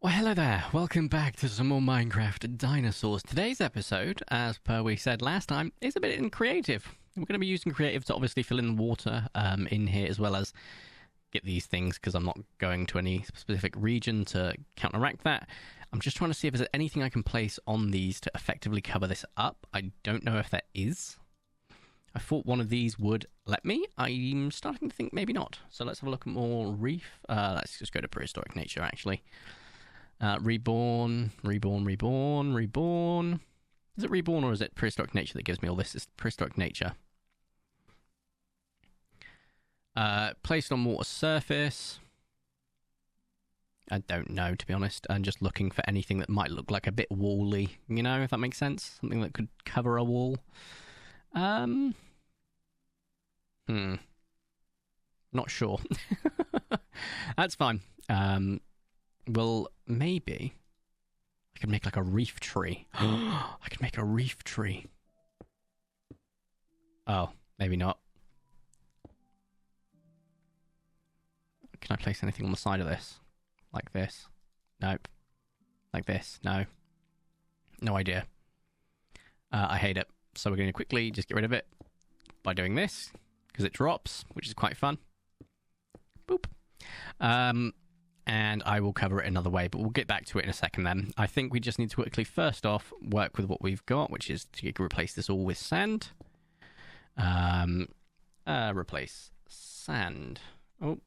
Well, hello there. Welcome back to some more Minecraft Dinosaurs. Today's episode, as per we said last time, is a bit in creative. We're going to be using creative to obviously fill in the water in here, as well as get these things, because I'm not going to any specific region to counteract that. I'm just trying to see if there's anything I can place on these to effectively cover this up. I don't know if there is. I thought one of these would let me. I'm starting to think maybe not. So let's have a look at more reef. Let's just go to prehistoric nature, actually. Reborn. Is it reborn or is it prehistoric nature that gives me all this? It's prehistoric nature. Placed on water surface. I don't know, to be honest. I'm just looking for anything that might look like a bit wally, you know, if that makes sense. Something that could cover a wall. Not sure. That's fine. Well, maybe I could make like a reef tree. I could make a reef tree. Oh, maybe not. Can I place anything on the side of this? Like this? Nope. Like this? No. No idea. I hate it. So we're going to quickly just get rid of it by doing this, because it drops, which is quite fun. Boop. And I will cover it another way, but we'll get back to it in a second then. I think we just need to quickly, first off, work with what we've got, which is to replace this all with sand. Replace sand. Oh,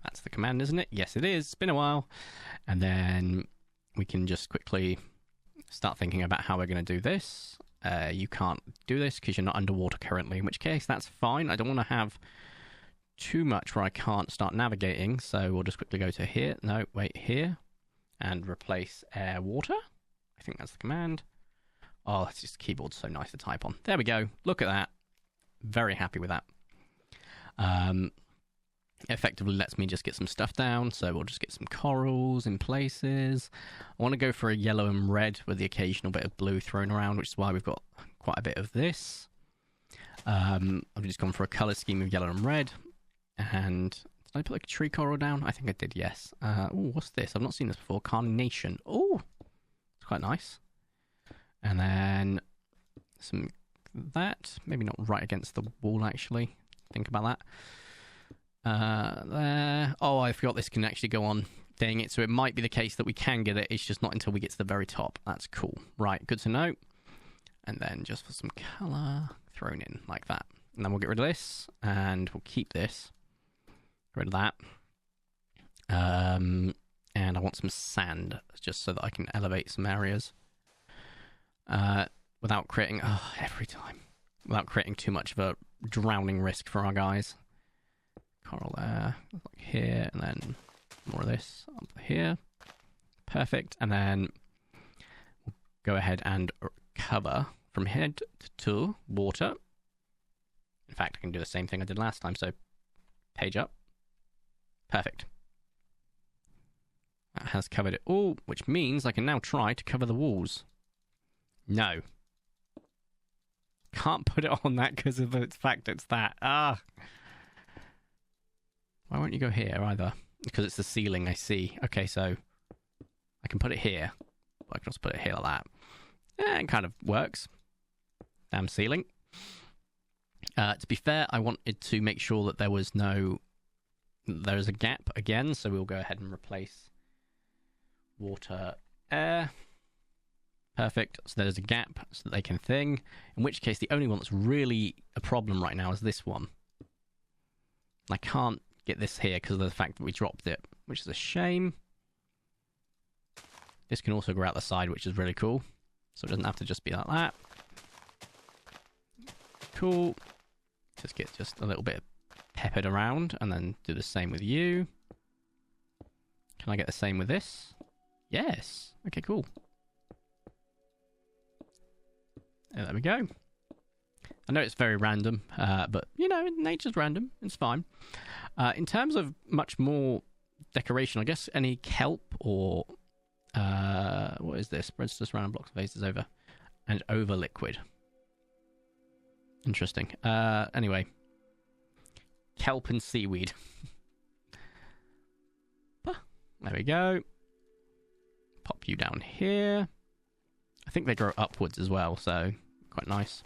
that's the command, isn't it? Yes, it is. It's been a while. And then we can just quickly start thinking about how we're going to do this. You can't do this because you're not underwater currently, in which case that's fine. I don't want to have too much where I can't start navigating, so we'll just quickly go to here. No, wait, here. And replace air water. I think that's the command. Oh, it's just keyboard's so nice to type on. There we go. Look at that. Very happy with that. Effectively lets me just get some stuff down, so we'll just get some corals in places. I want to go for a yellow and red with the occasional bit of blue thrown around, which is why we've got quite a bit of this. I've just gone for a colour scheme of yellow and red. And did I put like a tree coral down? I think I did, yes. Oh, what's this? I've not seen this before. Carnation. Oh, it's quite nice. And then some that. Maybe not right against the wall, actually. Think about that. There. Oh, I forgot this can actually go on. Dang it. So it might be the case that we can get it. It's just not until we get to the very top. That's cool. Right, good to know. And then just for some colour thrown in like that. And then we'll get rid of this. And we'll keep this. Rid of that. And I want some sand just so that I can elevate some areas without creating every time without creating too much of a drowning risk for our guys. Coral there, like here, and then more of this up here. Perfect. And then we'll go ahead and cover from head to water. In fact, I can do the same thing I did last time. So page up. Perfect. That has covered it all, which means I can now try to cover the walls. No. Can't put it on that because of the fact it's that. Ah. Why won't you go here either? Because it's the ceiling, I see. Okay, so I can put it here. I can also put it here like that. It kind of works. Damn ceiling. To be fair, I wanted to make sure that there was there's a gap again, so we'll go ahead and replace water, air. Perfect. So there's a gap so that they can thing. In which case, the only one that's really a problem right now is this one. I can't get this here because of the fact that we dropped it, which is a shame. This can also go out the side, which is really cool. So it doesn't have to just be like that. Cool. Just get a little bit peppered around, and then do the same with you. Can I get the same with this? Yes. Okay, cool. And there we go. I know it's very random, but, you know, nature's random. It's fine. In terms of much more decoration, I guess any kelp or... what is this? Spreads just random blocks of vases over. And over liquid. Interesting. Anyway. Kelp and seaweed. There we go. Pop you down here. I think they grow upwards as well, so quite nice.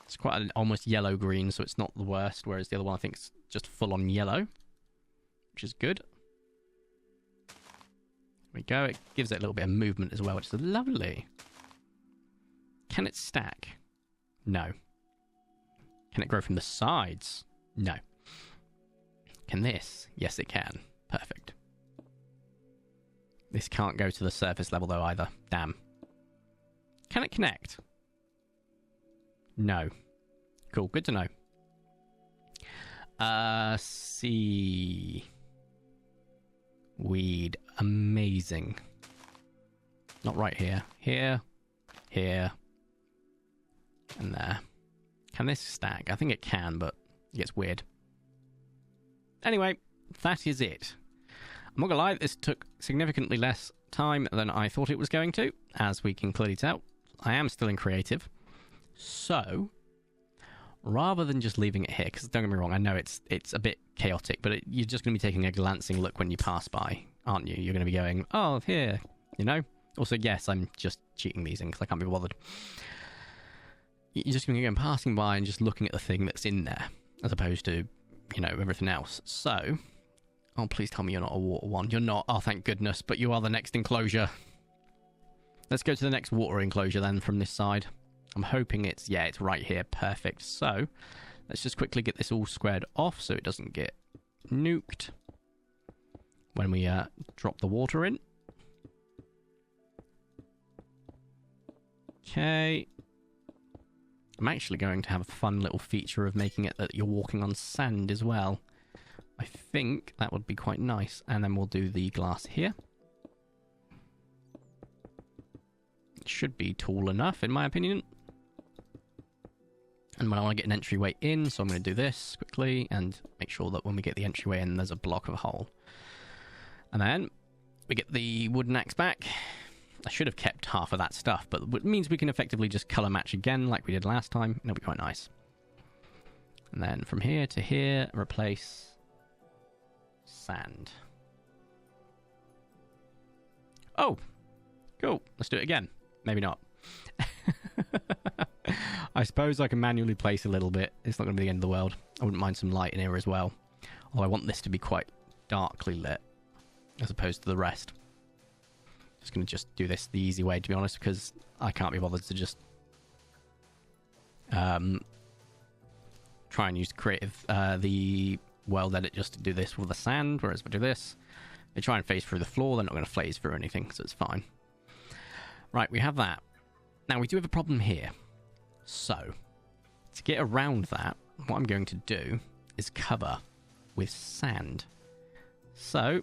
It's quite an almost yellow-green, so it's not the worst, whereas the other one I think is just full-on yellow, which is good. There we go. It gives it a little bit of movement as well, which is lovely. Can it stack? No. Can it grow from the sides? No. Can this? Yes, it can. Perfect. This can't go to the surface level, though, either. Damn. Can it connect? No. Cool. Good to know. Seaweed. Amazing. Not right here. Here. Here. And there. Can this stack? I think it can, but it gets weird. Anyway, that is it. I'm not gonna lie, this took significantly less time than I thought it was going to, as we can clearly tell. I am still in creative. So, rather than just leaving it here, because don't get me wrong, I know it's a bit chaotic, but you're just going to be taking a glancing look when you pass by, aren't you? You're going to be going, oh, here, you know? Also, yes, I'm just cheating these in because I can't be bothered. You're just going to go passing by and just looking at the thing that's in there, as opposed to, you know, everything else. So, oh, please tell me you're not a water one. You're not. Oh, thank goodness. But you are the next enclosure. Let's go to the next water enclosure then from this side. I'm hoping it's right here. Perfect. So, let's just quickly get this all squared off so it doesn't get nuked when we drop the water in. Okay. I'm actually going to have a fun little feature of making it that you're walking on sand as well. I think that would be quite nice. And then we'll do the glass here. It should be tall enough, in my opinion. And I want to get an entryway in, so I'm going to do this quickly and make sure that when we get the entryway in, there's a block of hole. And then we get the wooden axe back. I should have kept half of that stuff, but it means we can effectively just colour match again like we did last time. It'll be quite nice. And then from here to here, replace sand. Oh, cool. Let's do it again. Maybe not. I suppose I can manually place a little bit. It's not going to be the end of the world. I wouldn't mind some light in here as well. Although I want this to be quite darkly lit as opposed to the rest. Just going to do this the easy way, to be honest, because I can't be bothered to just try and use creative the world edit just to do this with the sand, whereas if I do this, they try and phase through the floor, they're not going to phase through anything, so it's fine. Right, we have that. Now, we do have a problem here. So, to get around that, what I'm going to do is cover with sand. So,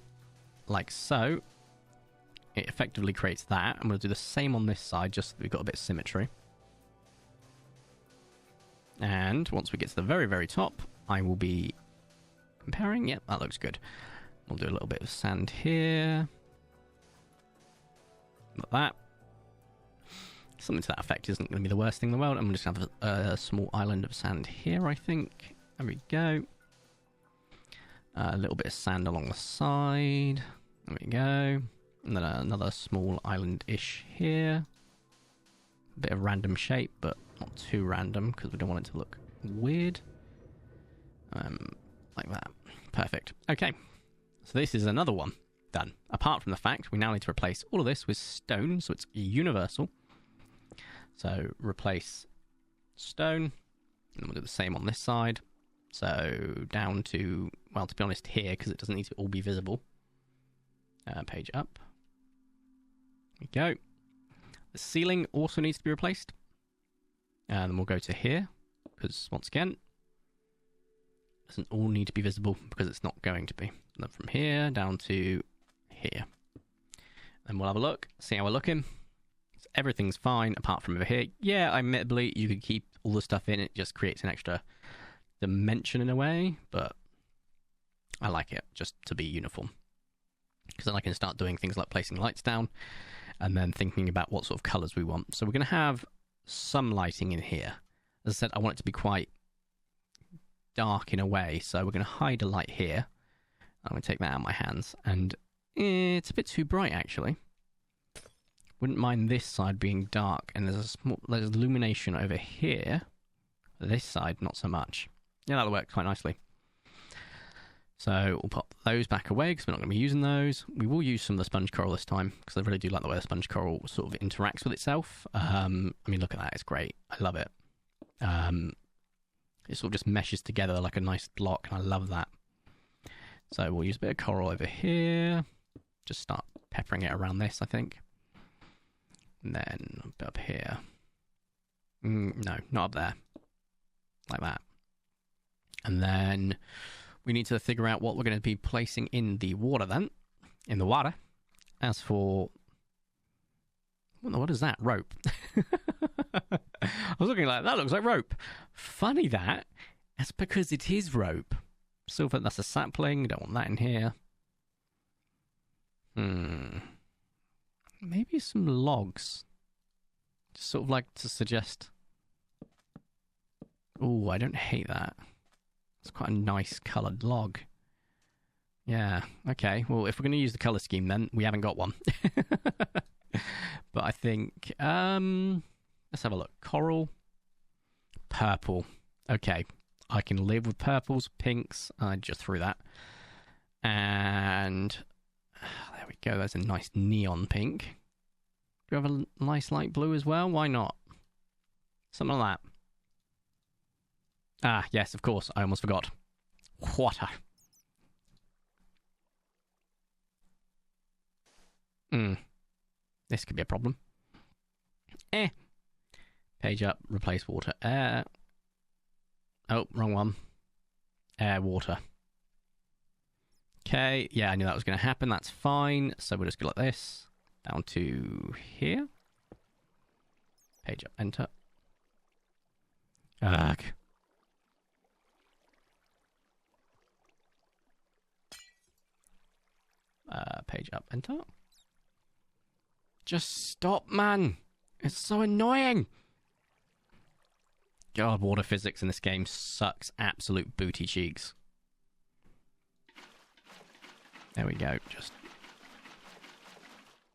like so. It effectively creates that. I'm going to do the same on this side, just so we've got a bit of symmetry. And once we get to the very, very top, I will be comparing. Yep, that looks good. We'll do a little bit of sand here. Like that. Something to that effect isn't going to be the worst thing in the world. I'm just going to have a small island of sand here, I think. There we go. A little bit of sand along the side. There we go. And then another small island-ish here. A bit of random shape, but not too random, because we don't want it to look weird. Like that. Perfect. Okay. So this is another one done. Apart from the fact, we now need to replace all of this with stone, so it's universal. So replace stone. And we'll do the same on this side. So down to, well, to be honest, here, because it doesn't need to all be visible. Page up. There we go. The ceiling also needs to be replaced. And then we'll go to here, because once again, it doesn't all need to be visible because it's not going to be. And then from here down to here. And we'll have a look, see how we're looking. So everything's fine apart from over here. Yeah, admittedly, you could keep all the stuff in. It just creates an extra dimension in a way, but I like it just to be uniform. Because then I can start doing things like placing lights down and then thinking about what sort of colours we want. So we're going to have some lighting in here. As I said, I want it to be quite dark in a way, so we're going to hide a light here. I'm going to take that out of my hands, and it's a bit too bright, actually. Wouldn't mind this side being dark, and there's illumination over here. This side, not so much. Yeah, that'll work quite nicely. So we'll pop those back away because we're not going to be using those. We will use some of the sponge coral this time because I really do like the way the sponge coral sort of interacts with itself. I mean, look at that. It's great. I love it. It sort of just meshes together like a nice block, and I love that. So we'll use a bit of coral over here. Just start peppering it around this, I think. And then a bit up here. No, not up there. Like that. And then we need to figure out what we're going to be placing in the water then. In the water. As for... What is that? Rope. I was looking like, that looks like rope. Funny that. That's because it is rope. Silver, that's a sapling. Don't want that in here. Maybe some logs. Just sort of like to suggest... Oh, I don't hate that. It's quite a nice coloured log. Yeah, okay. Well, if we're going to use the colour scheme then, we haven't got one. But I think... let's have a look. Coral. Purple. Okay. I can live with purples, pinks. I just threw that. And... there we go. There's a nice neon pink. Do we have a nice light blue as well? Why not? Something like that. Ah, yes, of course. I almost forgot. Water. This could be a problem. Page up, replace water. Air. Oh, wrong one. Air, water. Okay, yeah, I knew that was going to happen. That's fine. So we'll just go like this. Down to here. Page up, enter. Ugh. Page up, enter. Just stop, man. It's so annoying. God, water physics in this game sucks absolute booty cheeks. There we go. Just...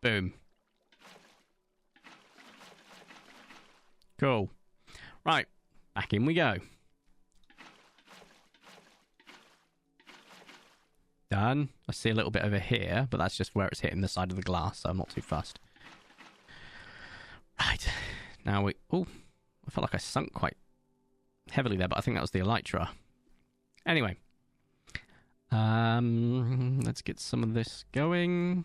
boom. Cool. Right. Back in we go. Done. I see a little bit over here, but that's just where it's hitting the side of the glass, so I'm not too fussed. Right. Now we... oh, I felt like I sunk quite heavily there, but I think that was the elytra. Anyway. Let's get some of this going.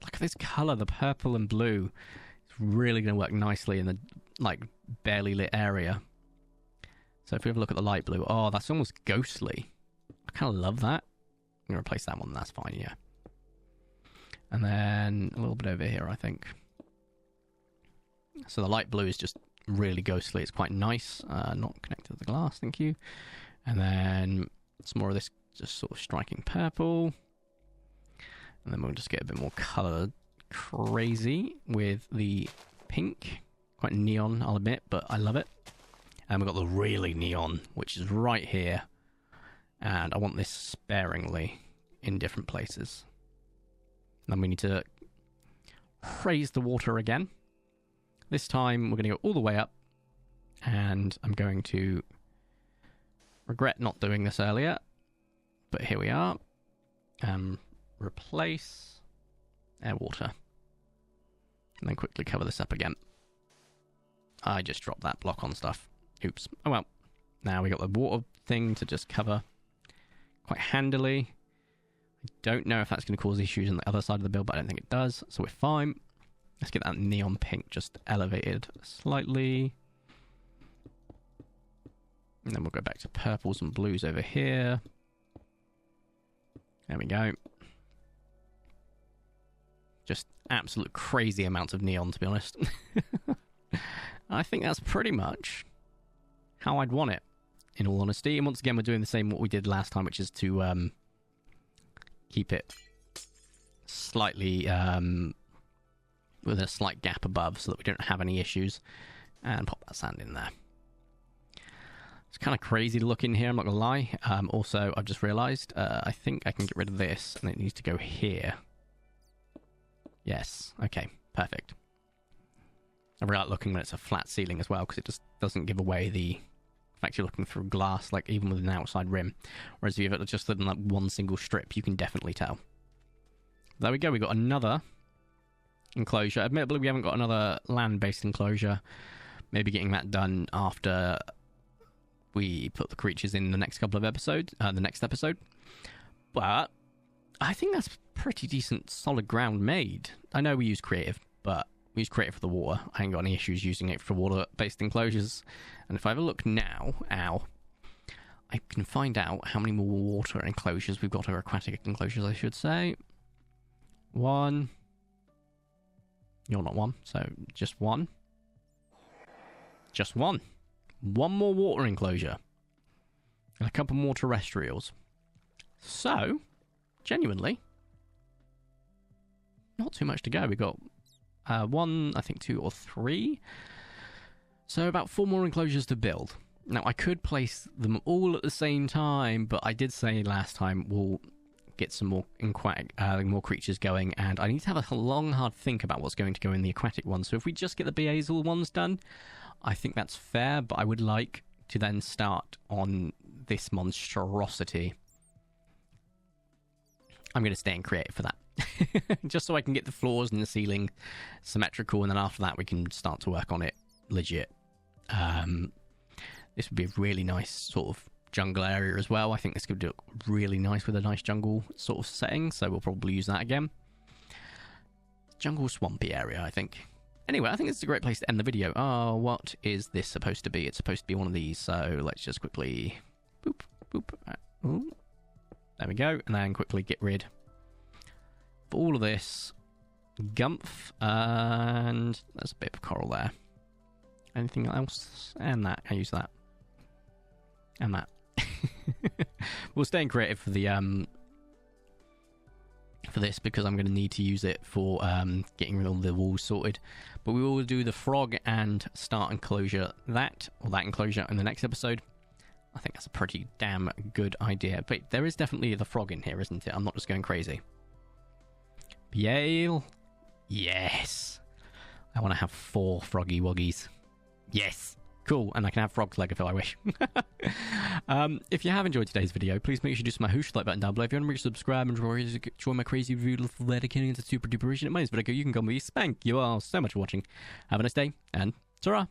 Look at this colour, the purple and blue. It's really going to work nicely in the, like, barely lit area. So if we have a look at the light blue, oh, that's almost ghostly. I kind of love that. I'm going to replace that one, that's fine, yeah. And then a little bit over here, I think. So the light blue is just really ghostly. It's quite nice. Not connected to the glass, thank you. And then some more of this just sort of striking purple. And then we'll just get a bit more colour crazy with the pink. Quite neon, I'll admit, but I love it. And we've got the really neon, which is right here. And I want this sparingly in different places. Then we need to raise the water again. This time we're going to go all the way up. And I'm going to regret not doing this earlier. But here we are. Replace air, water. And then quickly cover this up again. I just dropped that block on stuff. Oops. Oh well. Now we got the water thing to just cover quite handily. I don't know if that's going to cause issues on the other side of the build, but I don't think it does. So we're fine. Let's get that neon pink just elevated slightly. And then we'll go back to purples and blues over here. There we go. Just absolute crazy amounts of neon, to be honest. I think that's pretty much how I'd want it, in all honesty. And once again, we're doing the same what we did last time, which is to keep it slightly with a slight gap above so that we don't have any issues. And pop that sand in there. It's kind of crazy to look in here, I'm not going to lie. Also, I've just realised, I think I can get rid of this, and it needs to go here. Yes, okay, Perfect. I really like looking when it's a flat ceiling as well, because it just doesn't give away the fact you're looking through glass, like even with an outside rim. Whereas if you've just done like one single strip, you can definitely tell. There we go, we got another enclosure. Admittedly, we haven't got another land-based enclosure. Maybe getting that done after we put the creatures in the next couple of episodes, the next episode. But I think that's pretty decent solid ground made. I know we use creative, but we use creative for the water. I ain't got any issues using it for water-based enclosures. And if I have a look now, I can find out how many more water enclosures we've got, or aquatic enclosures, I should say. 1. You're not 1, so just 1. Just 1. 1 more water enclosure. And a couple more terrestrials. So, genuinely, not too much to go. We got 1, I think 2 or 3. So about 4 more enclosures to build. Now, I could place them all at the same time, but I did say last time we'll get some more more creatures going, and I need to have a long, hard think about what's going to go in the aquatic ones. So if we just get the Beazel ones done, I think that's fair, but I would like to then start on this monstrosity. I'm going to stay in creative for that. Just so I can get the floors and the ceiling symmetrical, and then after that we can start to work on it legit. This would be a really nice sort of jungle area as well. I think this could look really nice with a nice jungle sort of setting, so we'll probably use that again. Jungle swampy area, I think. Anyway, I think this is a great place to end the video. Oh, what is this supposed to be? It's supposed to be one of these, so let's just quickly... boop, boop. Ooh. There we go, and then quickly get rid of all of this gumph, and there's a bit of coral there. Anything else? And that. I use that. And that. We'll stay in creative for the for this, because I'm going to need to use it for getting rid of the walls sorted. But we will do the frog and start enclosure that enclosure in the next episode. I think that's a pretty damn good idea. But there is definitely the frog in here, isn't it? I'm not just going crazy. Yale. Yes. I want to have 4 froggy woggies. Yes. Cool, and I can have frog's leg if I wish. If you have enjoyed today's video, please make sure you do smash the like button down below. If you want to subscribe and join my crazy review of Vertico into super duper region, my name is Vertico. You can call me Spank. You all so much for watching. Have a nice day, and ta-ra!